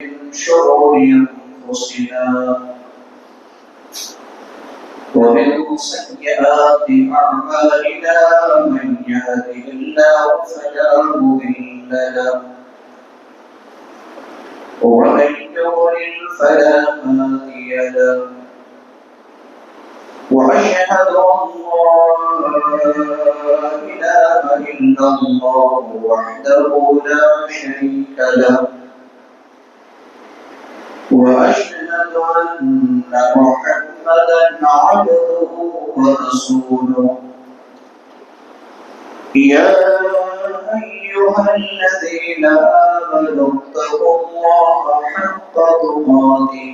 من شرور أنفسنا ومن سيئات أعمالنا من يهده الله فلا مضل له ومن يضلل فلا هادي له وأشهد أن لا إله إلا الله وحده لا شريك له وأشهد أن محمدا عبده ورسوله يا أيها الذين آمنوا اتقوا الله حق تقاته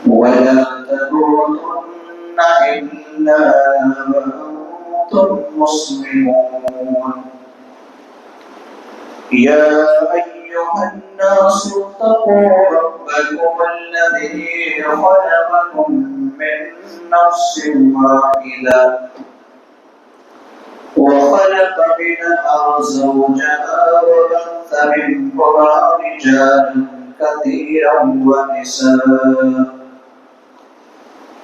ولا تموتن إلا وأنتم مسلمون يا أيها الناس اتقوا ربكم الذي خلقكم من نفس واحدة وخلق منها زوجها وبث منهما رجالا كثيرا ونساء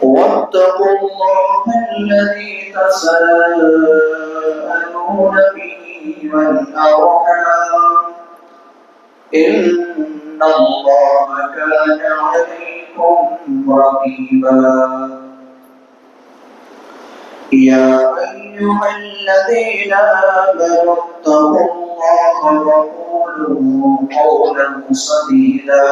واتقوا الله الذي تساءلون به والأرحام إن الله كان عليكم رقيبا يا أيها الذين آمنوا اتقوا الله وقولوا قولا سديدا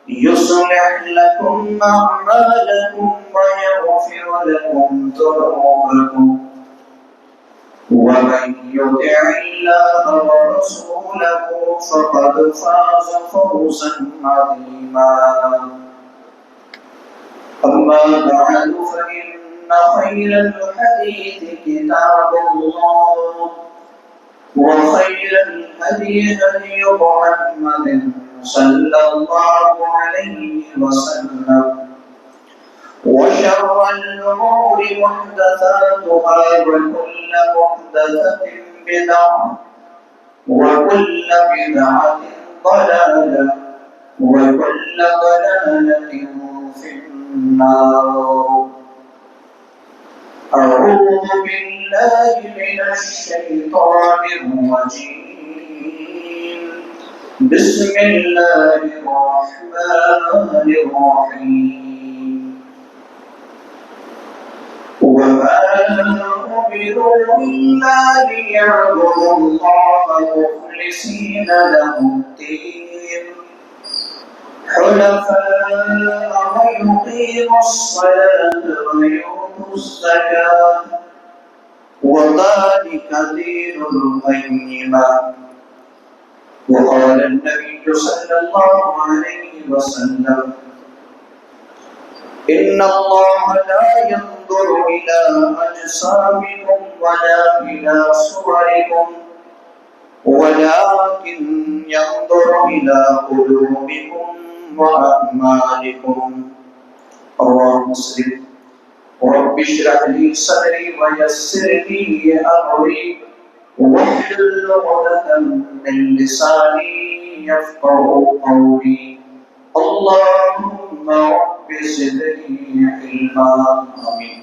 يصلح لكم أعمالكم ويغفر لكم ذنوبكم ومن يطع الله ورسوله فقد فاز فوزا عظيما أما بعد فإن خير الحديث كتاب الله وخير الهدي هدي محمد صلى الله عليه وسلم وشر الأمور محدثاتها وكل محدثة بدعة وكل بدعة ضلالة وكل ضلالة في النار. أعوذ بالله من الشيطان الرجيم. بسم الله الرحمن الرحيم. وما أمروا إلا ليعبدوا الله مخلصين له الدين حنفاء ويقيموا الصلاة ويؤتوا الزكاة وذلك دين القيمة. وقال النبي صلى الله عليه وسلم إن الله لا ينظر إلى أجسامكم ولا إلى صوركم ولكن ينظر إلى قلوبكم وأعمالكم. رواه مسلم. رب اشرح لي صدري ويسر لي أمري واحلل عقدة من لساني يفقهوا قولي. اللهم رب زدني علما. آمين.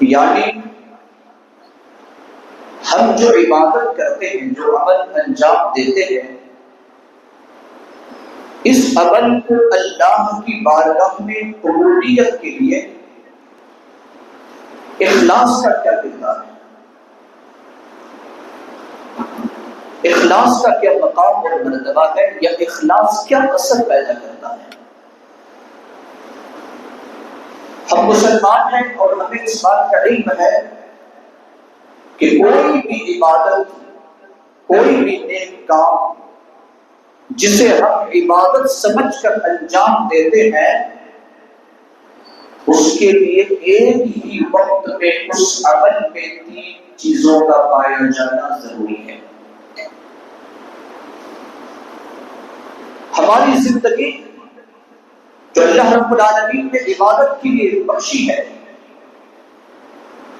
یعنی ہم جو عبادت کرتے ہیں، جو عمل انجام دیتے ہیں، اس عمل کو اللہ کی بارگاہ میں قبولیت کے لیے اخلاص کا کیا کردار ہے، اخلاص کا کیا مقام اور مرتبہ ہے، یا اخلاص کیا اثر پیدا کرتا ہے۔ ہم مسلمان ہیں اور ہمیں اس بات کا علم ہے کہ کوئی بھی عبادت، کوئی بھی نیک کام جسے ہم عبادت سمجھ کر انجام دیتے ہیں، اس کے لیے ایک ہی وقت میں اس عمل میں 3 چیزوں کا پایا جانا ضروری ہے۔ ہماری زندگی جو اللہ رب العالمین نے عبادت کے لیے بخشی ہے،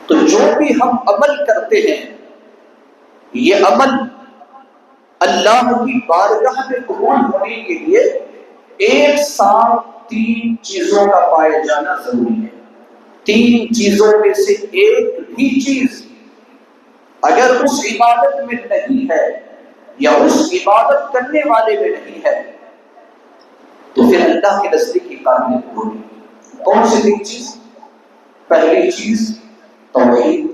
تو جو بھی ہم عمل کرتے ہیں، یہ عمل اللہ کی بارگاہ میں قبول ہونے کے لیے ایک ساتھ 3 چیزوں کا پایا جانا ضروری ہے۔ 3 چیزوں میں سے ایک بھی چیز اگر اس عبادت میں نہیں ہے یا اس عبادت کرنے والے میں نہیں ہے تو پھر اللہ کے نزدیک کی قابل قبول نہیں۔ کون سی 3 چیز؟ پہلی چیز توحید،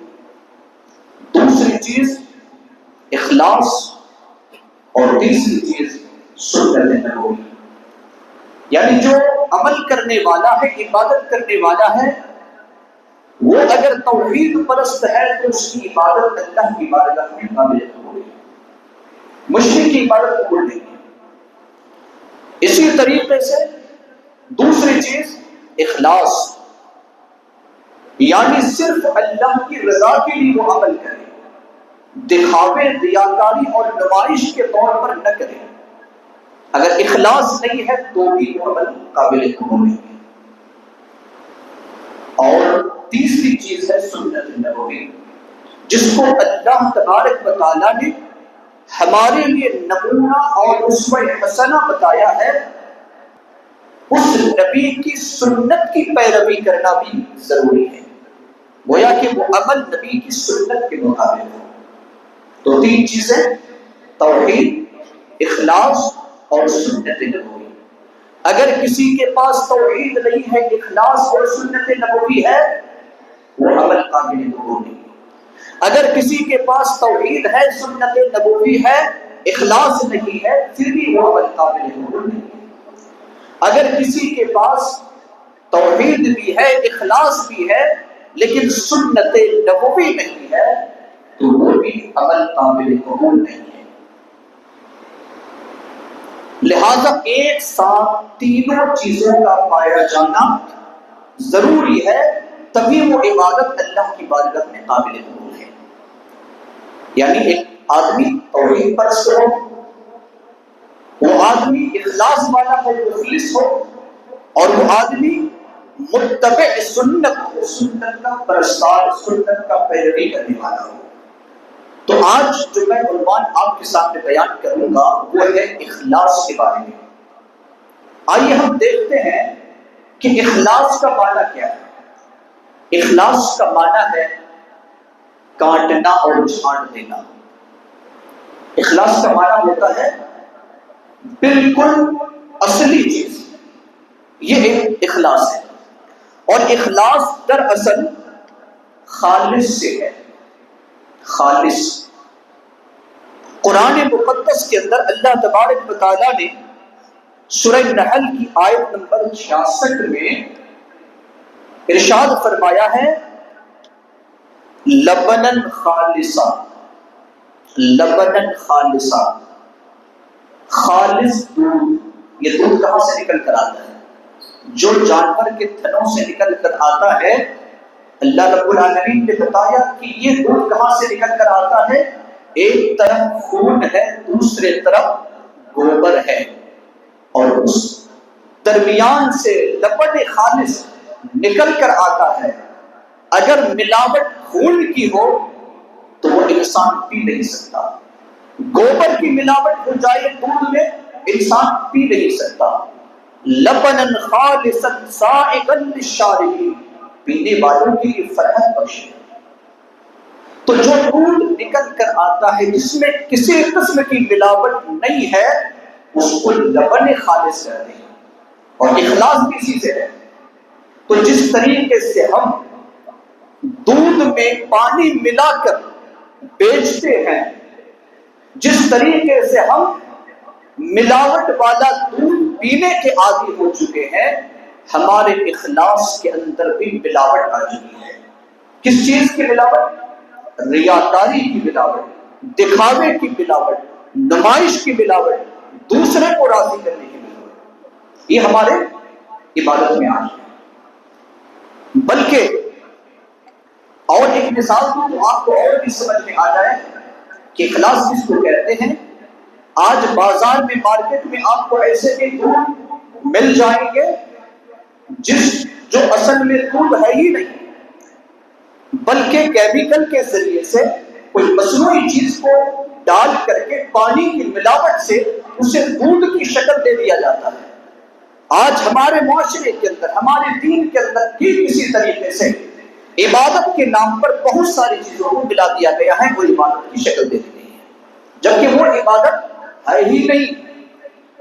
دوسری چیز اخلاص، اور تیسری چیز سنت نبوی۔ یعنی جو عمل کرنے والا ہے، عبادت کرنے والا ہے، وہ اگر توحید پرست ہے تو اس کی عبادت اللہ کی بارگاہ میں قابل قبول ہے، مشرک کی عبادت قبول نہیں ہے۔ اسی طریقے سے دوسری چیز اخلاص، یعنی صرف اللہ کی رضا کے لیے وہ عمل کرے، دکھاوے، ریاکاری اور نمائش کے طور پر نہ کرے۔ اگر اخلاص نہیں ہے تو بھی وہ عمل قابل قبول نہیں ہے۔ اور تیسری چیز ہے سنت نبوی، جس کو اللہ تبارک و تعالیٰ نے ہمارے لیے نمونہ اور اسوہ حسنہ بتایا ہے۔ اس نبی کی سنت کی پیروی کرنا بھی ضروری ہے، گویا کہ وہ عمل نبی کی سنت کے مطابق ہو۔ تو 3 چیزیں، توحید، اخلاص اور سنت نبوی۔ اگر کسی کے پاس توحید نہیں ہے، اخلاص اور سنت نبوی ہے، وہ عمل قابل قبول نہیں۔ اگر کسی کے پاس توحید ہے، سنت نبوی ہے، اخلاص نہیں ہے، پھر بھی وہ عمل قابل قبول نہیں۔ اگر کسی کے پاس توحید بھی ہے، اخلاص بھی ہے، لیکن سنت نبوی نہیں ہے تو وہ بھی عمل قابل قبول نہیں ہے۔ لہذا ایک ساتھ تینوں چیزوں کا پایا جانا ضروری ہے، تبھی وہ عبادت اللہ کی بارگاہ میں قابل قبول ہے۔ یعنی ایک آدمی توحید پرست ہو، وہ آدمی اخلاص والا ہو، مخلص ہو، اور وہ آدمی متبع سنت ہو، سنت کا پرستار، سنت کا پیروی کرنے والا ہو۔ تو آج جو میں عنوان آپ کے سامنے بیان کروں گا وہ ہے اخلاص کے بارے میں۔ آئیے ہم دیکھتے ہیں کہ اخلاص کا معنی کیا ہے۔ اخلاص کا معنی ہے کاٹنا اور جھاڑ دینا۔ اخلاص کا معنی ہوتا ہے بالکل اصلی چیز، یہ ایک اخلاص ہے۔ اور اخلاص دراصل خالص سے ہے، خالص۔ قرآن مقدس کے اندر اللہ تبارک و تعالیٰ نے سورہ نحل کی آیت نمبر 66 میں ارشاد فرمایا ہے لبنن خالصا، لبنن خالصا، خالص دودھ۔ یہ دودھ کہاں سے نکل کر آتا ہے؟ جو جانور کے تھنوں سے نکل کر آتا ہے۔ اللہ رب العالمین نے بتایا کہ یہ دودھ کہاں سے نکل کر آتا ہے؟ ایک طرف خون ہے، دوسرے طرف گوبر ہے، اور اس درمیان سے لبن خالص نکل کر آتا ہے۔ اگر ملاوٹ خون کی ہو تو وہ انسان پی نہیں سکتا، گوبر کی ملاوٹ ہو جائے دودھ میں انسان پی نہیں سکتا۔ لبنا خالصا سائغا للشاربین، پینے پینے والوں کے لیے فرحت بخش ہے۔ تو جو دودھ نکل کر آتا ہے جس میں کسی قسم کی ملاوٹ نہیں ہے اس کو لبن خالص کہتے ہیں، اور اخلاص بھی اسی سے ہے۔ تو جس طریقے سے ہم دودھ میں پانی ملا کر بیچتے ہیں، جس طریقے سے ہم ملاوٹ والا دودھ پینے کے عادی ہو چکے ہیں، ہمارے اخلاص کے اندر بھی ملاوٹ آ چکی ہے۔ کس چیز کی ملاوٹ؟ ریاکاری کی ملاوٹ، دکھاوے کی ملاوٹ، نمائش کی ملاوٹ، دوسرے کو راضی کرنے کی ملاوٹ، یہ ہمارے عبادت میں آ ہے۔ بلکہ اور ایک مثال دوں تو آپ کو اور بھی سمجھ میں آ جائے کہ اخلاص کس کو کہتے ہیں۔ آج بازار میں، مارکیٹ میں آپ کو ایسے بھی دودھ مل جائیں گے جو اصل میں دودھ ہے ہی نہیں، بلکہ کیمیکل کے ذریعے سے کوئی مصنوعی چیز کو ڈال کر کے پانی کی ملاوٹ سے اسے دودھ کی شکل دے دیا جاتا ہے۔ آج ہمارے معاشرے کے اندر، ہمارے دین کے اندر بھی کسی طریقے سے عبادت کے نام پر بہت ساری چیزوں کو ملا دیا گیا ہے، وہ عبادت کی شکل دے دی گئی ہے، جبکہ وہ عبادت ہے ہی نہیں۔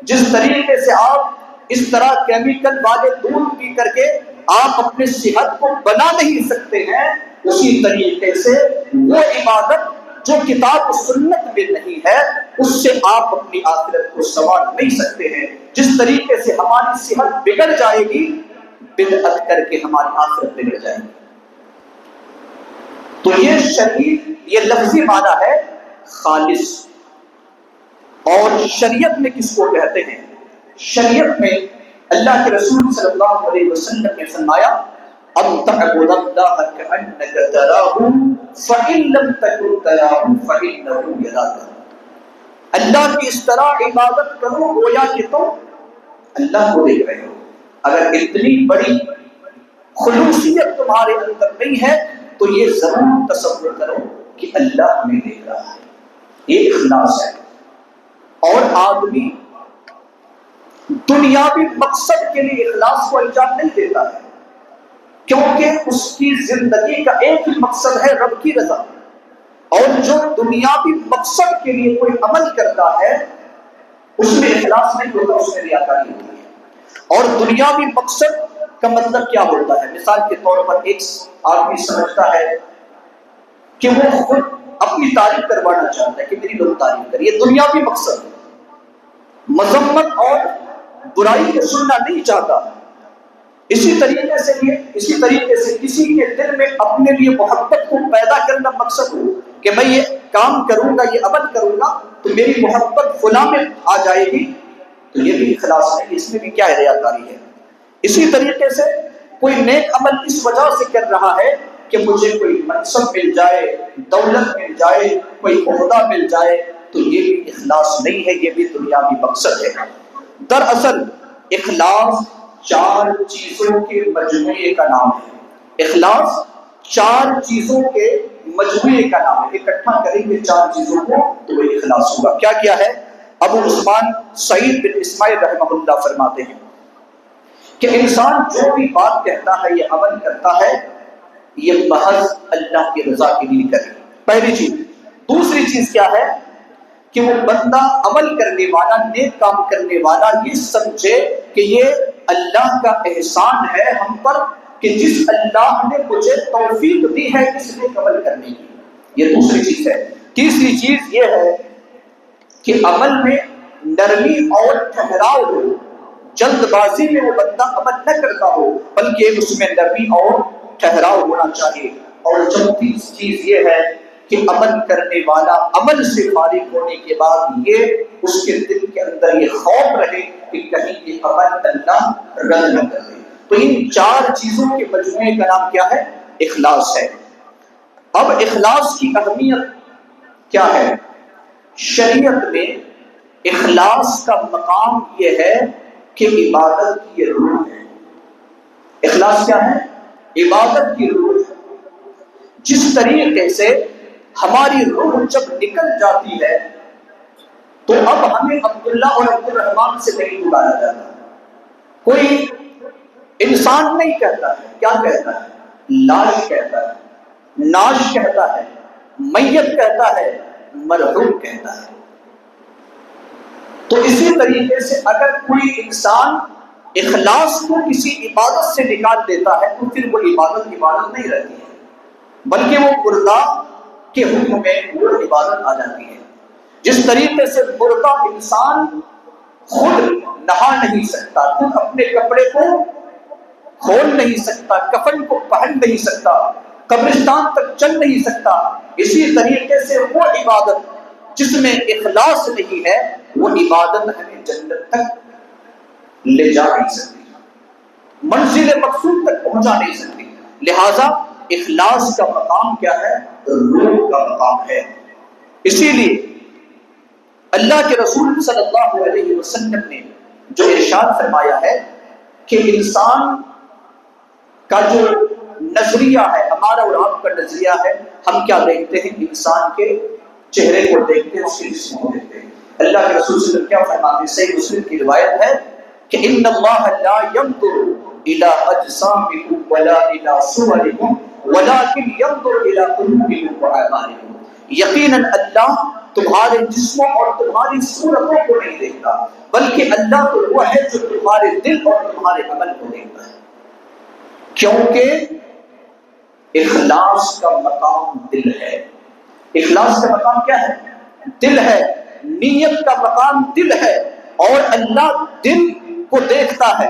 جس طریقے سے آپ اس طرح کیمیکل والے دودھ پی کر کے آپ اپنے صحت کو بنا نہیں سکتے ہیں، اسی طریقے سے وہ عبادت جو کتاب و سنت میں نہیں ہے اس سے آپ اپنی آخرت کو سنوار نہیں سکتے ہیں۔ جس طریقے سے ہماری صحت بگڑ جائے گی، بدعت کر کے ہماری آخرت بگڑ جائے گی۔ تو یہ شریعت، یہ لفظی معنی ہے خالص۔ اور شریعت میں کس کو کہتے ہیں؟ شریعت میں اللہ کے رسول صلی اللہ علیہ وسلم نے فرمایا ان تعبد اللہ کأنک تراہ فإن لم تکن تراہ فإنہ یراک۔ اللہ کی اس طرح عبادت کرو گویا کہ تم اللہ کو دیکھ رہے ہو۔ اگر اتنی بڑی خلوصیت تمہارے اندر نہیں ہے تو یہ ضرور تصور کرو کہ اللہ ہمیں دیکھ رہا ہے۔ یہ اخلاص ہے۔ اور آدمی دنیاوی مقصد کے لیے اخلاص کو انجام نہیں دیتا ہے، کیونکہ اس کی زندگی کا ایک ہی مقصد ہے رب کی رضا۔ اور جو دنیاوی مقصد کے لیے کوئی عمل کرتا ہے اس میں اخلاص نہیں ہوتا، اس میں ریاکاری ہوتی ہے۔ اور دنیاوی مقصد کا مطلب کیا ہوتا ہے؟ مثال کے طور پر ایک آدمی سمجھتا ہے کہ وہ خود اپنی تعریف کروانا چاہتا ہے کہ میری لوگ تعریف کریں، یہ دنیاوی مقصد ہے۔ مذمت اور برائی کو سننا نہیں چاہتا۔ اسی طریقے سے کسی کے دل میں اپنے لیے محبت کو پیدا کرنا مقصد ہو کہ میں یہ کام کروں گا، یہ عمل کروں گا تو میری محبت فلاں میں آ جائے گی، تو یہ بھی اخلاص ہے، اس میں بھی کیا ہے؟ ریاکاری ہے۔ اسی طریقے سے کوئی نیک عمل اس وجہ سے کر رہا ہے کہ مجھے کوئی منصب مل جائے، دولت مل جائے، کوئی عہدہ مل جائے، تو یہ بھی اخلاص نہیں ہے، یہ بھی دنیاوی مقصد ہے۔ دراصل اخلاص 4 چیزوں کے مجموعے کا نام ہے۔ اخلاص 4 چیزوں کے مجموعے کا نام ہے۔ اکٹھا کریں گے 4 چیزوں کو تو وہ اخلاص ہوگا۔ کیا کیا ہے؟ ابو عثمان سعید بن اسماعیل رحمہ اللہ فرماتے ہیں کہ انسان جو بھی بات کہتا ہے، یہ عمل کرتا ہے، یہ محض اللہ کی رضا کے لیے کرے، پہلی چیز۔ دوسری چیز کیا ہے کہ وہ بندہ عمل کرنے والا، نیک کام کرنے والا یہ سمجھے کہ یہ اللہ کا احسان ہے ہم پر کہ جس اللہ نے مجھے توفیق دی ہے اس نیک عمل کرنے کی، یہ دوسری چیز ہے۔ تیسری چیز یہ ہے کہ عمل میں نرمی اور ٹھہراؤ ہو، جلد بازی میں وہ بندہ عمل نہ کرتا ہو بلکہ اس میں نرمی اور ٹھہراؤ ہونا چاہیے۔ اور چوتھی چیز یہ ہے کہ عمل کرنے والا عمل سے فارغ ہونے کے بعد یہ اس کے دل کے اندر یہ خوف رہے کہ کہیں یہ عمل اللہ رد نہ کر دے۔ تو ان 4 چیزوں کے مجموعے کا نام کیا ہے؟ اخلاص ہے۔ اب اخلاص کی اہمیت کیا ہے؟ شریعت میں اخلاص کا مقام یہ ہے کہ عبادت کی روح ہے۔ اخلاص کیا ہے؟ عبادت کی روح۔ جس طریقے سے ہماری روح جب نکل جاتی ہے تو اب ہمیں عبداللہ اور عبد الرحمان سے نہیں بلایا جاتا، کوئی انسان نہیں کہتا ہے، کیا کہتا ہے؟ لاش کہتا ہے، ناش کہتا ہے، میت کہتا ہے، مرحوم کہتا ہے۔ تو اسی طریقے سے اگر کوئی انسان اخلاص کو کسی عبادت سے نکال دیتا ہے تو پھر وہ عبادت نہیں رہتی ہے، بلکہ وہ مردہ کے حکم میں وہ عبادت آ جاتی ہے۔ جس طریقے سے مردہ انسان خود نہا نہیں سکتا، خود اپنے کپڑے کو کھول نہیں سکتا، کفن کو پہن نہیں سکتا، قبرستان تک چل نہیں سکتا، اسی طریقے سے وہ عبادت جس میں اخلاص نہیں ہے وہ عبادت ہمیں جنت تک لے جا نہیں سکتی، منزل مقصود تک پہنچا نہیں سکتی۔ لہذا اخلاص کا مقام کیا ہے؟ روح کا مقام ہے۔ اسی لیے اللہ کے رسول صلی اللہ علیہ وسلم نے جو ارشاد فرمایا ہے کہ انسان کا جو نظریہ ہے، ہمارا اور آپ کا نظریہ ہے، ہم کیا دیکھتے ہیں؟ انسان کے چہرے کو دیکھتے ہیں، اس کے جسم کو دیکھتے ہیں۔ اللہ کے رسول صلی اللہ علیہ وسلم کیا فرماتے ہیں؟ صحیح مسلم کی روایت ہے کہ ان اللہ لا ينظر الى اجسامکم ولا الى صورکم ولكن ينظر الى قلوبکم واعمالکم، یقیناً اللہ تمہارے جسموں اور تمہاری صورتوں کو نہیں دیکھتا، بلکہ اللہ تو وہ ہے جو تمہارے دل اور تمہارے عمل کو دیکھتا ہے۔ کیونکہ اخلاص کا مقام دل ہے۔ اخلاص کا مقام کیا ہے؟ دل ہے۔ نیت کا مقام دل ہے، اور اللہ دل کو دیکھتا ہے۔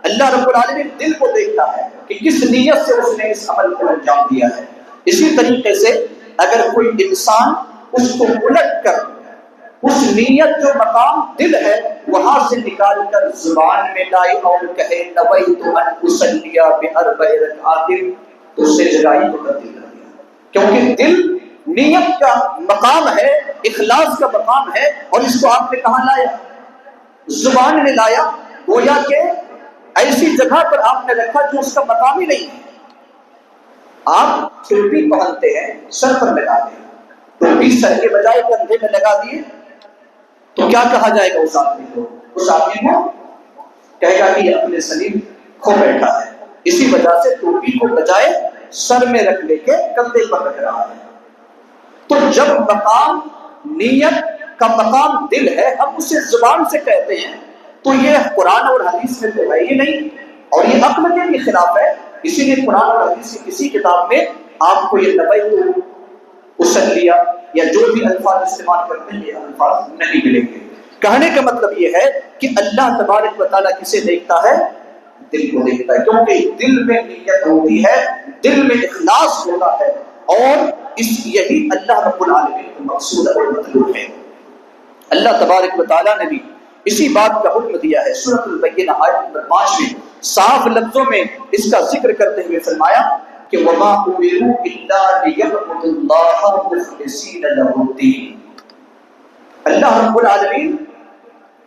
اللہ رب العالمین دل کو دیکھتا ہے کہ کس نیت سے اس نے اس عمل کو انجام دیا ہے۔ اسی طریقے سے اگر کوئی انسان اس کو الٹ کر اس نیت جو مقام دل ہے وہاں سے نکال کر زبان میں لائے اور کہے نویت ان اصلی باربع رکعات، تو اس سے جگائی کو تبدیل کر دیا، کیونکہ دل نیت کا مقام ہے، اخلاص کا مقام ہے، اور اس کو آپ نے کہاں لایا؟ زبان میں لایا، گویا کہ ایسی جگہ پر آپ نے رکھا جو اس کا مقام ہی نہیں ہے۔ آپ ٹوپی پہنتے ہیں، سر پر لگاتے ہیں، ٹوپی سر کے بجائے کندھے میں لگا دیے تو کیا کہا جائے گا اس آدمی کو؟ اس آدمی کو کہے گا کہ یہ اپنے سلیم کھو بیٹھا ہے، اسی وجہ سے ٹوپی کو بجائے سر میں رکھ لے کے کندھے پر رکھ رہا ہے۔ تو جب مقام نیت کا مقام دل ہے، ہم اسے زبان سے کہتے ہیں، تو یہ قرآن اور حدیث میں تو ہے ہی نہیں، اور یہ عقل کے بھی خلاف ہے۔ اسی لیے قرآن اور حدیث کی کسی کتاب میں آپ کو یہ نویت اصلیہ یا جو بھی الفاظ استعمال کرتے ہیں یہ الفاظ نہیں ملیں گے۔ کہنے کا مطلب یہ ہے کہ اللہ تبارک و تعالیٰ کسے دیکھتا ہے؟ دل کو دیکھتا ہے، کیونکہ دل میں نیت ہوتی ہے، دل میں اخلاص ہوتا ہے، اور یہی اللہ رب العالمین کا مقصود اور مطلوب ہے۔ اللہ تبارک و تعالیٰ نے بھی اسی بات کا حکم دیا ہے۔ سورۃ البینہ آیت نمبر 5 میں صاف لفظوں میں اس کا ذکر کرتے ہوئے فرمایا کہ وَمَا أُمِرُوا إِلَّا لِيَعْبُدُوا اللَّهَ مُخْلِصِينَ لَهُ الدِّينَ۔ اللہ رب العالمین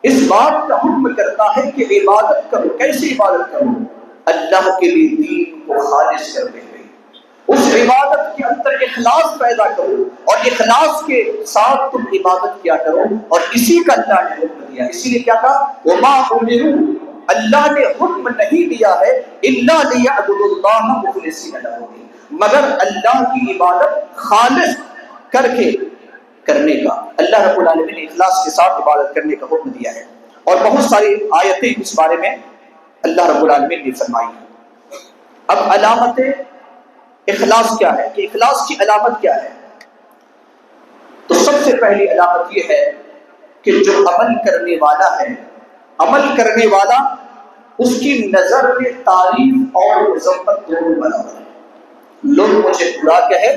اس بات کا حکم کرتا ہے کہ عبادت کرو۔ کیسی عبادت کرو؟ اللہ کے لیے دین کو خالص کرتے ہوئے، اس عبادت کے اندر اخلاص پیدا کرو، اور اخلاص کے ساتھ تم عبادت کیا کرو، اور اسی کا اللہ نے حکم دیا۔ اسی لیے کیا کہا؟ وَمَا أُمِرُوا، اللہ نے حکم نہیں دیا ہے إِلَّا لِيَعْبُدُوا اللَّهَ مُخْلِصِينَ لَهُ الدِّينَ، مگر اللہ کی عبادت خالص کر کے کرنے کا۔ اللہ رب العالمین نے اخلاص کے ساتھ عبادت کرنے کا حکم دیا ہے، اور بہت ساری آیتیں اس بارے میں اللہ رب العالمین نے فرمائی ہیں۔ اب علامت اخلاص کیا ہے، کہ اخلاص کی علامت کیا ہے؟ تو سب سے پہلی علامت یہ ہے کہ جو عمل کرنے والا ہے، عمل کرنے والا اس کی نظر میں تعریف اور مذمت دونوں برابر ہے۔ لوگ مجھے برا کہے،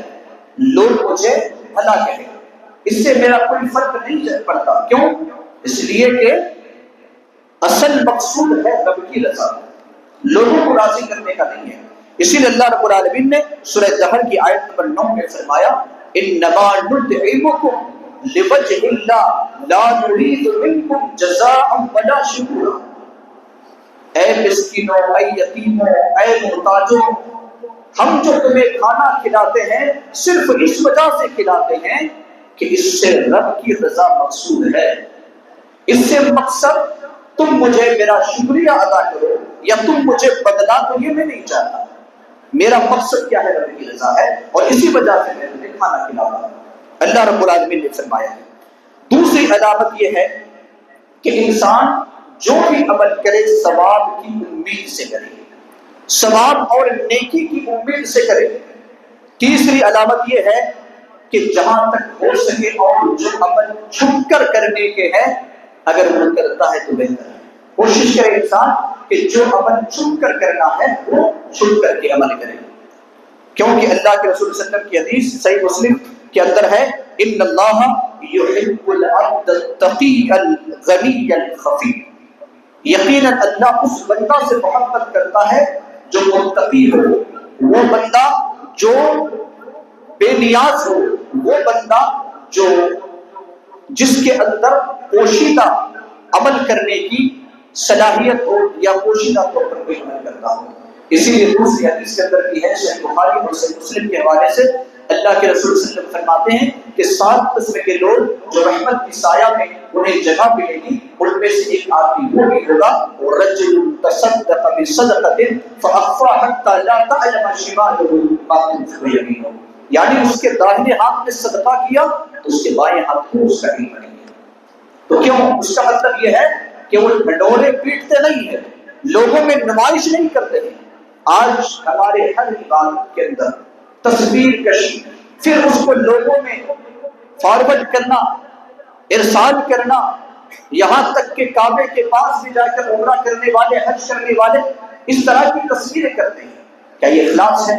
لوگ مجھے بھلا کہے، اس سے میرا کوئی فرق نہیں پڑتا۔ کیوں؟ اس لیے کہ اصل مقصود ہے رب کی رضا، لوگوں کو راضی کرنے کا نہیں ہے۔ اسی لیے اللہ رب العالمین نے سورہ دہر کی آیت نمبر 9 میں فرمایا انما نطعمکم لوجہ اللہ لا نرید منکم جزاء ولا شکورا۔ اے مسکینوں، اے یتیموں، اے محتاجوں، ہم جو تمہیں کھانا کھلاتے ہیں صرف اس وجہ سے کھلاتے ہیں کہ اس سے رب کی رضا مقصود ہے۔ اس سے مقصد تم مجھے میرا شکریہ ادا کرو یا تم مجھے بدلا، تو یہ میں نہیں چاہتا۔ میرا مقصد کیا ہے؟ رب کی رضا ہے، اور اسی وجہ سے میں تمہیں کھانا کھلاؤں گا، اللہ رب العالمین نے فرمایا ہے۔ دوسری علامت یہ ہے کہ انسان جو بھی عمل کرے ثواب کی امید سے کرے، ثواب اور نیکی کی امید سے کرے۔ تیسری علامت یہ ہے کہ جہاں تک ہو سکے اور جو عمل چھپ کر کرنے کے ہیں اگر وہ کرتا ہے تو بہتر ہے۔ کوشش کرے انسان کہ جو عمل چھپ کر کرنا ہے وہ چھپ کر کے عمل کرے، کیونکہ اللہ کے رسول صلی اللہ علیہ وسلم کی حدیث صحیح مسلم کے اندر ہے، ان اللہ یحب العبد التقی الغنی الخفی، یقیناً اللہ اس بندہ سے محبت کرتا ہے جو متقی ہو، وہ بندہ جو بے نیاز ہو، وہ بندہ جو جس کے اندر پوشیدہ عمل کرنے کی صلاحیت ہو یا پوشیدہ طور پر کوئی عمل کرتا ہو۔ اسی لیے دوسری حدیث کے اندر کی ہے صحیح بخاری اور صحیح مسلم کے حوالے سے، اللہ کے رسول صلی اللہ علیہ وسلم فرماتے ہیں کہ 7 قسم کے لوگ جو رحمت کی سایہ میں انہیں جگہ ملے گی، ان میں سے ایک آدمی وہ بھی ہوگا رجل تصدق بصدقۃ فاخفاها حتى لا تعلم شماله ما تنفق يمينه، یعنی اس کے داہنے ہاتھ میں صدقہ کیا تو اس کے بائیں ہاتھ میں اس کا علم نہیں ہے۔ تو کیوں؟ اس کا مطلب یہ ہے کہ وہ ڈھنڈورے پیٹتے نہیں ہیں، لوگوں میں نمائش نہیں کرتے ہیں۔ آج ہمارے ہر عبادت کے اندر تصویر کشی، پھر اس کو لوگوں میں فارورڈ کرنا، ارسال کرنا، یہاں تک کہ کعبے کے پاس بھی جا کر عمرہ کرنے والے، حج کرنے والے اس طرح کی تصویریں کرتے ہیں۔ کیا یہ اخلاص ہے؟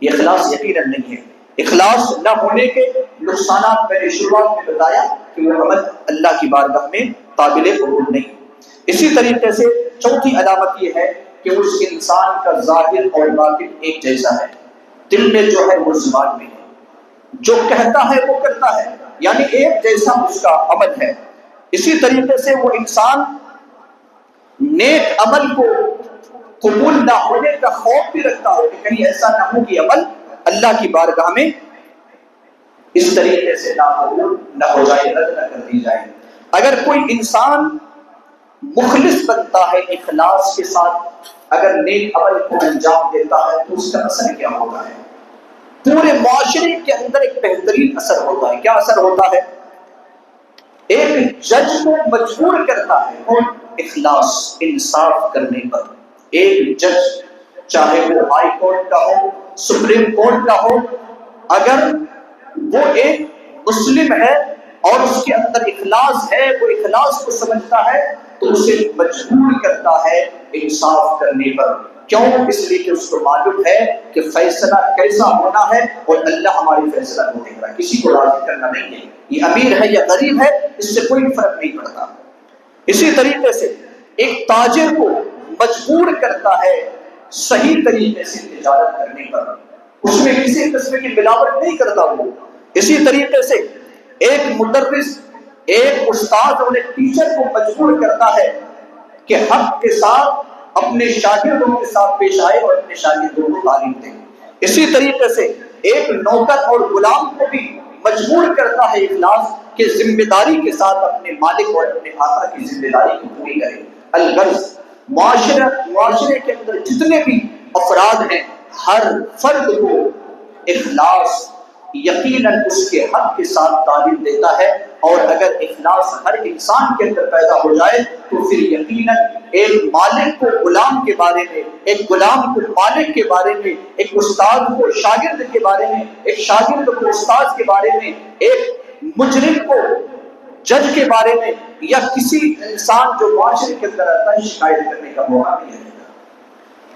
یہ اخلاص یقیناً نہیں ہے۔ اخلاص نہ ہونے کے نقصانات میں نے شروعات میں بتایا کہ وہ عمل اللہ کی بارگاہ میں قابل قبول نہیں۔ اسی طریقے سے چوتھی علامت یہ ہے کہ اس انسان کا ظاہر اور باطن ایک جیسا ہے، دل میں جو ہے وہ زبان میں ہے، جو کہتا ہے وہ کرتا ہے، یعنی ایک جیسا اس کا عمل ہے۔ اسی طریقے سے وہ انسان نیک عمل کو قبول نہ ہونے کا خوف بھی رکھتا ہو کہ کہیں ایسا نہ ہو کہ عمل اللہ کی بارگاہ میں اس طریقے سے ناقبول نہ ہو جائے، رد نہ کر دی جائے۔ اگر کوئی انسان مخلص بنتا ہے، اخلاص کے ساتھ اگر نیک عمل کو انجام دیتا ہے تو اس کا اثر کیا ہوتا ہے؟ پورے معاشرے کے اندر ایک بہترین اثر ہوتا ہے۔ کیا اثر ہوتا ہے؟ ایک جج کو مجبور کرتا ہے اور اخلاص، انصاف کرنے پر۔ ایک جج چاہے وہ ہائی کورٹ کا ہو، سپریم کورٹ کا ہو، اگر وہ ایک مسلم ہے اور اس کے اندر اخلاص ہے، وہ اخلاص کو سمجھتا ہے تو اسے مجبور کرتا ہے انصاف کرنے پر۔ کیوں؟ اس لیے کہ اس کو معلوم ہے کہ فیصلہ کیسا ہونا ہے اور اللہ ہماری فیصلہ کو دیکھ رہا ہے، کسی کو راضی کرنا نہیں ہے، یہ امیر ہے یا غریب ہے اس سے کوئی فرق نہیں پڑتا۔ اسی طریقے سے ایک تاجر کو مجبور کرتا ہے صحیح طریقے سے تجارت کرنے پر، اس میں کسی قسم کی ملاوٹ نہیں کرتا وہ۔ اسی طریقے سے ایک مدرس، ایک استاد اور ایک ٹیچر کو مجبور کرتا ہے کہ حق کے ساتھ اپنے شاگردوں کے ساتھ پیش آئے اور اپنے شاگردوں کو تعلیم دے۔ اسی طریقے سے ایک نوکر اور غلام کو بھی مجبور کرتا ہے اخلاص کہ ذمہ داری کے ساتھ اپنے مالک اور اپنے آقا کی ذمہ داری کو پوری کرے۔ الغرض معاشرے کے اندر جتنے بھی افراد ہیں، ہر فرد کو اخلاص یقیناً اس کے حق کے ساتھ تعلیم دیتا ہے، اور اگر اخلاص ہر انسان کے اندر پیدا ہو جائے تو پھر یقیناً ایک مالک کو غلام کے بارے میں، ایک غلام کو مالک کے بارے میں، ایک استاد کو شاگرد کے بارے میں، ایک شاگرد کو استاد کے بارے میں، ایک مجرم کو جج کے بارے میں، یا کسی انسان جو معاشرے کے اندر آتا ہے شکایت کرنے کا موقع نہیں ہے۔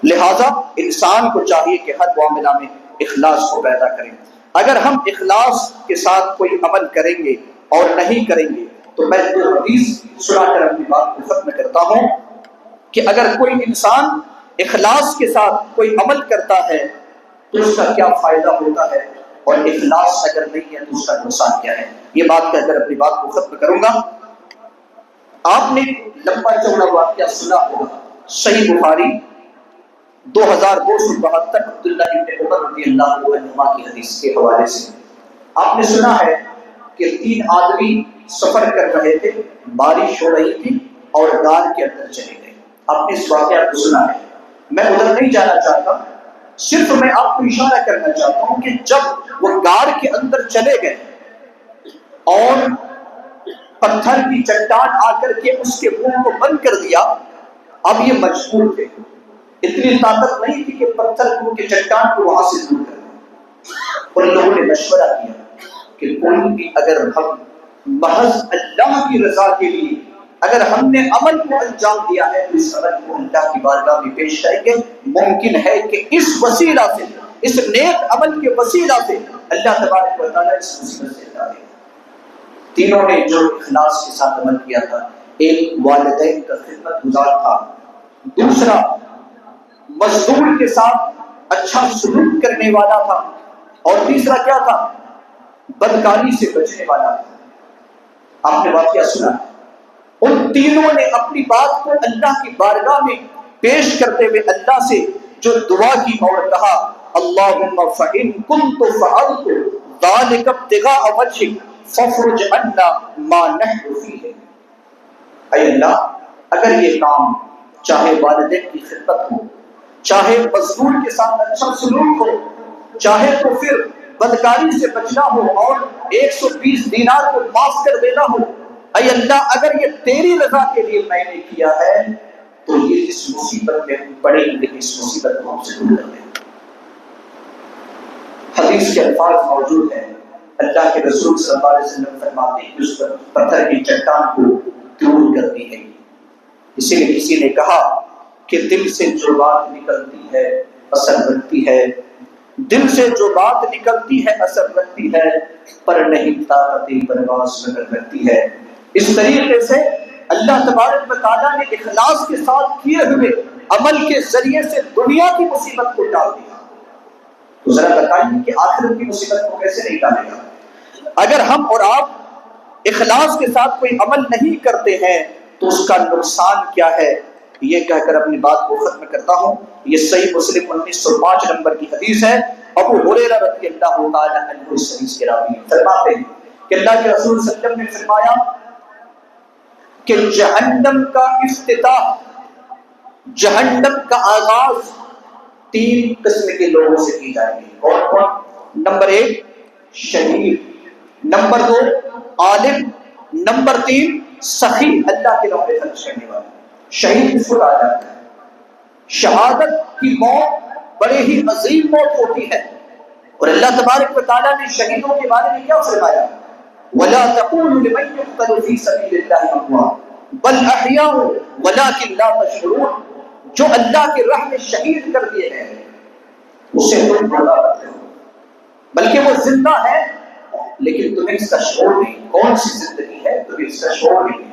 لہذا انسان کو چاہیے کہ ہر معاملہ میں اخلاص کو پیدا کریں۔ اگر ہم اخلاص کے ساتھ کوئی عمل کریں گے اور نہیں کریں گے تو میں دو حدیث سنا کر اپنی بات کو ختم کرتا ہوں کہ اگر کوئی انسان اخلاص کے ساتھ کوئی عمل کرتا ہے تو اس کا کیا فائدہ ہوتا ہے، اور اخلاص اگر نہیں ہے تو اس کا نقصان کیا ہے۔ یہ بات کہہ کر اپنی بات کو ختم کروں گا۔ آپ نے لمبا چوڑا واقعہ سنا ہوگا، صحیح بخاری 2272 عبداللہ ابن عمر رضی اللہ عنہما کی حدیث کے حوالے سے آپ نے سنا ہے کہ 3 آدمی سفر کر رہے تھے، بارش ہو رہی تھی اور غار کے اندر چلے گئے۔ آپ نے اس واقعہ کو سنا ہے، میں ادھر نہیں جانا چاہتا، صرف میں آپ کو اشارہ کرنا چاہتا ہوں کہ جب وہ غار کے اندر چلے گئے اور پتھر کی چٹان آ کر کے اس کے منہ کو بند کر دیا، اب یہ مجبور تھے، اتنی طاقت نہیں تھی کہ پتھر کی چٹان کو وہاں سے دور کر دیں۔ ان لوگوں نے مشورہ کیا کہ کوئی بھی اگر ہم محض اللہ کی رضا کے لیے اگر ہم نے عمل کو انجام دیا ہے تو اس عمل کو اللہ کی بارگاہ میں پیش کریں گے، ممکن ہے کہ اس وسیلہ سے، اس نیک عمل کے وسیلہ سے اللہ تبارک و تعالیٰ اس مصیبت سے نکالے۔ تینوں نے جو اخلاص کے ساتھ عمل کیا تھا، ایک والدین کا خدمت گزار تھا، دوسرا مزدور کے ساتھ اچھا سلوک کرنے والا تھا، اور تیسرا کیا تھا؟ بدکاری سے بچنے والا تھا۔ آپ نے واقعہ سنا، ان تینوں نے اپنی بات کو اللہ کی بارگاہ میں پیش کرتے ہوئے اللہ سے جو دعا کی اور کہا، اللہم فإن كنت فعلت ذلك ابتغاء وجهك فافرج عنا ما نحن فيه۔ اے اللہ، اگر یہ کام چاہے والدین کی خدمت ہو، چاہے مزدور کے ساتھ اچھا سلوک ہو، چاہے تو پھر بدکاری سے بچنا ہو اور 120 دینار کو معاف کر دینا ہو، اے اللہ اگر یہ تیری رضا کے لیے میں نے کیا ہے تو یہ اس مصیبت میں پڑے گی، اس مصیبت کو ہم سے دور کر دیں۔ حدیث کے الفاظ موجود ہیں، اللہ کے رسول صلی اللہ علیہ وسلم فرماتے ہیں کہ اس پتھر کی چٹان کو دور کر دی ہے۔ اسی لیے کسی نے کہا کہ دل سے جو بات نکلتی ہے اثر رکھتی ہے، دل سے جو بات نکلتی ہے اثر رکھتی ہے، پر نہیں طاقت پرواز مگر رکھتی ہے۔ اس طریقے سے اللہ تبارک و تعالیٰ نے اخلاص کے ساتھ کیے ہوئے عمل کے ذریعے سے دنیا کی مصیبت کو ٹال دیا۔ تو ذرا بتائیے کہ آخرت کی مصیبت کو کیسے نہیں ٹالے گا؟ اگر ہم اور آپ اخلاص کے ساتھ کوئی عمل نہیں کرتے ہیں تو اس کا نقصان کیا ہے، یہ کہہ کر اپنی بات کو ختم کرتا ہوں۔ یہ صحیح مسلم 1905 نمبر کی حدیث ہے۔ ابو ہریرہ رضی اللہ تعالی عنہ اس حدیث کے راوی فرماتے ہیں کہ اللہ کے رسول صلی اللہ علیہ وسلم نے فرمایا کہ جہنم کا افتتاح، جہنم کا آغاز 3 قسم کے لوگوں سے کی جائے گی۔ کون کون؟ نمبر 1 شہید، نمبر 2 عالم، نمبر 3 سخی، اللہ کے راہ میں خرچ کرنے والا۔ شہید کس کو کہا جاتا ہے؟ شہادت کی موت بڑے ہی عظیم موت ہوتی ہے، اور اللہ تبارک و تعالیٰ نے شہیدوں کے بارے میں کیا فرمایا؟ وَلَا تَقُولُوا لِمَن يُقْتَلُ فِي سَبِيلِ اللَّهِ أَمْوَاتٌ بَلْ أَحْيَاءٌ وَلَٰكِن لَّا تَشْعُرُونَ۔ جو اللہ کے راہ میں شہید کر دیے ہیں اسے تم بڑا کرتے ہو، بلکہ وہ زندہ ہے لیکن تمہیں اس کا شعور نہیں۔ کون سی زندگی ہے تمہیں اس کا شعور نہیں۔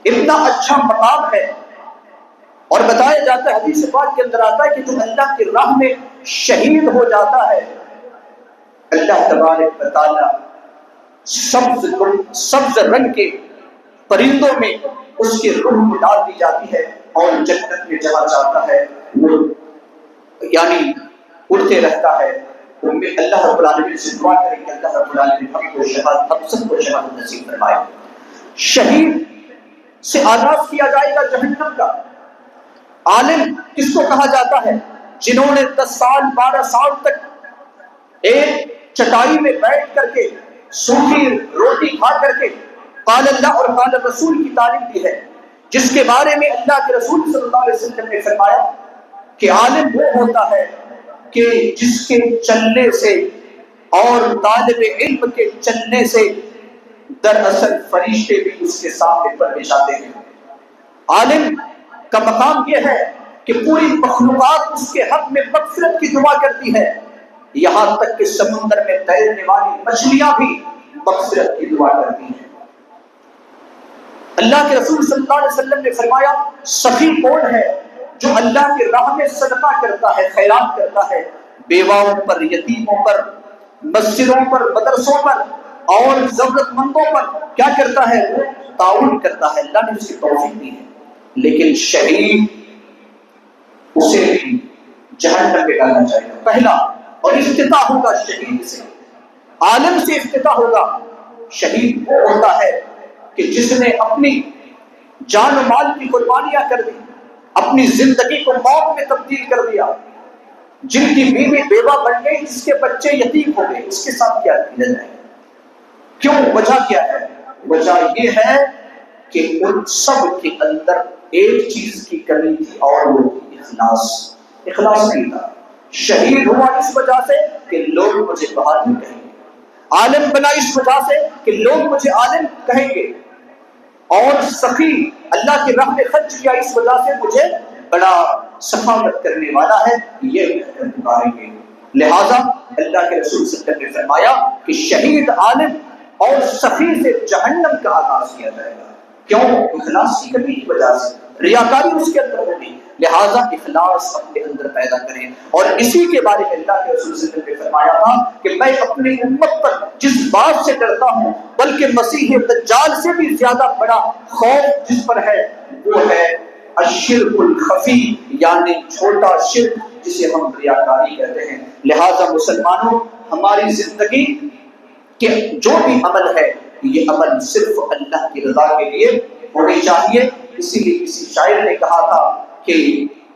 اتنا اچھا مقام ہے، اور بتایا جاتا ہے حدیث پاک کے اندر آتا ہے کہ جو اللہ کی راہ میں شہید ہو جاتا ہے، اللہ تبارک و تعالی سبز رنگ کے پرندوں میں اس کی روح کو ڈال دی جاتی ہے، اور جنت میں جہاں جاتا ہے وہ یعنی اڑتے رہتا ہے۔ اللہ رب العالمین سے دعا کریں کہ اللہ رب العالمین ہم کو شہادت، ہم سب کو شہادت نصیب فرمائے۔ شہید سے آغاز کیا جائے گا جہنم کا۔ عالم کس کو کہا جاتا ہے؟ جنہوں نے 10 سال 12 سال تک ایک چٹائی میں بیٹھ کر کے سوکھی روٹی کھا کر کے قال اللہ اور قال رسول کی تعلیم دی ہے، جس کے بارے میں اللہ کے رسول صلی اللہ علیہ وسلم نے فرمایا کہ عالم وہ ہوتا ہے کہ جس کے چلنے سے اور طالب علم کے چلنے سے دراصل فرشتے بھی اس کے سامنے پیش آتے ہیں۔ عالم کا مقام یہ ہے کہ پوری مخلوقات اس کے حق میں مغفرت کی دعا کرتی ہے، یہاں تک کہ سمندر میں تیرنے والی مچھلیاں بھی مغفرت کی دعا کرتی ہیں۔ اللہ کے رسول صلی اللہ علیہ وسلم نے فرمایا سخی کون ہے؟ جو اللہ کے راہ میں صدقہ کرتا ہے، خیرات کرتا ہے، بیواؤں پر، یتیموں پر، مسجدوں پر، مدرسوں پر اور ضرورت مندوں پر کیا کرتا ہے؟ وہ تعاون کرتا ہے، اللہ نے اس کی توفیق دی ہے۔ لیکن شہید اسے بھی جہنم میں ڈالا جائے گا، پہلا، اور افتتاح ہوگا شہید سے، عالم سے افتتاح ہوگا۔ شہید وہ ہوتا ہے کہ جس نے اپنی جان و مال کی قربانیاں کر دی، اپنی زندگی کو موت میں تبدیل کر دیا، جن کی بیوی بیوہ بن گئی، جس کے بچے یتیم ہو گئے، اس کے ساتھ کیا کیا جائے؟ کیوں؟ وجہ کیا ہے؟ وجہ یہ ہے کہ ان سب کے اندر ایک چیز کی کمی تھی، اور وہ اخلاص نہیں تھا۔ شہید ہوا اس وجہ سے کہ لوگ مجھے بہادر کہیں گے، عالم بنا اس وجہ سے کہ لوگ مجھے عالم کہیں گے، اور سخی اللہ کی راہ میں خرچ کیا اس وجہ سے مجھے بڑا سخاوت کرنے والا ہے، یہ پکاریں گے۔ لہذا اللہ کے رسول صلی اللہ علیہ وسلم نے فرمایا کہ شہید، عالم اور سخی سے جہنم کا آغاز کیا جائے گا۔ کیوں؟ اخلاص کی کمی کی وجہ سے، ریاکاری اس کے اندر ہوگی۔ لہذا اخلاص اپنے اندر پیدا کریں، اور اسی کے بارے میں اللہ کے رسول صلی اللہ علیہ وسلم نے فرمایا تھا کہ میں اپنی امت پر جس بات سے ڈرتا ہوں، بلکہ مسیح دجال سے بھی زیادہ بڑا خوف جس پر ہے، وہ ہے الشرک الخفی، یعنی چھوٹا شرک جسے ہم ریاکاری کہتے ہیں۔ لہذا مسلمانوں، ہماری زندگی کہ جو بھی عمل ہے، یہ عمل صرف اللہ کی رضا کے لیے ہونی چاہیے۔ اسی لیے کسی شاعر نے کہا تھا کہ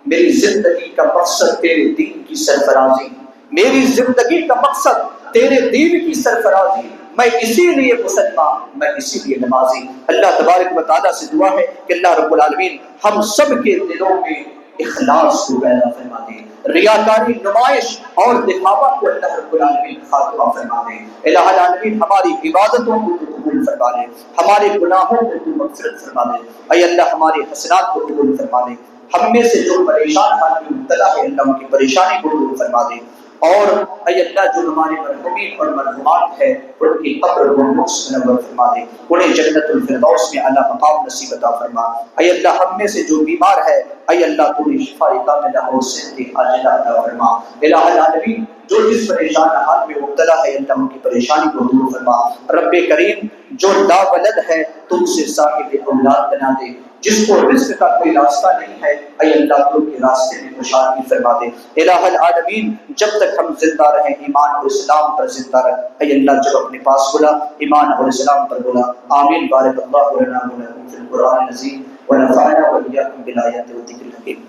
میری زندگی کا مقصد تیرے دین کی سرفرازی، میری زندگی کا مقصد تیرے دین کی سرفرازی، میں اسی لیے مسلمان، میں اسی لیے نمازی۔ اللہ تبارک و تعالیٰ سے دعا ہے کہ اللہ رب العالمین ہم سب کے دلوں میں اخلاص کو پیدا فرما دے، ریاکاری، نمائش اور دکھاوا کو اللہ رب العالمین خاتمہ فرما دے۔ الہ العالمین ہماری عبادتوں کو تو قبول فرما دے، ہمارے گناہوں کو تو مغفرت فرما دے، اے اللہ ہمارے حسنات کو قبول فرما دے۔ ہم میں سے جو پریشان حال میں مبتلا ہے، اللہ ان کی پریشانی کو دور فرما دے، اور اے اللہ جو ہمارے مرحومین اور مرحومات ہیں ان کی قبر و نقص منور فرما دے، انہیں جنت الفردوس میں اعلیٰ مقام نصیب عطا فرما۔ اے اللہ ہم میں سے جو بیمار ہے، اے اللہ تو انہیں شفا کاملہ اور صحت عاجلہ عطا فرما۔ الہ العالمین جو جس پریشان حال میں مبتلا ہے، اللہ ان کی پریشانی کو دور فرما۔ رب کریم جو لا ولد ہے تو اسے صاحب اولاد بنا دے، جس کو رزق کا کوئی راستہ نہیں ہے، اے اللہ تو کے راستے میں خوشحالی فرما دے۔ الہ العالمین جب تک ہم زندہ رہیں ایمان اور اسلام پر زندہ رکھ، اے اللہ جب اپنے پاس بلا ایمان اور اسلام پر بلا۔ آمین۔ بارک اللہ لنا و لکم فی القرآن العظیم ونفعنا وإياكم بالآیات والذکر الحکیم۔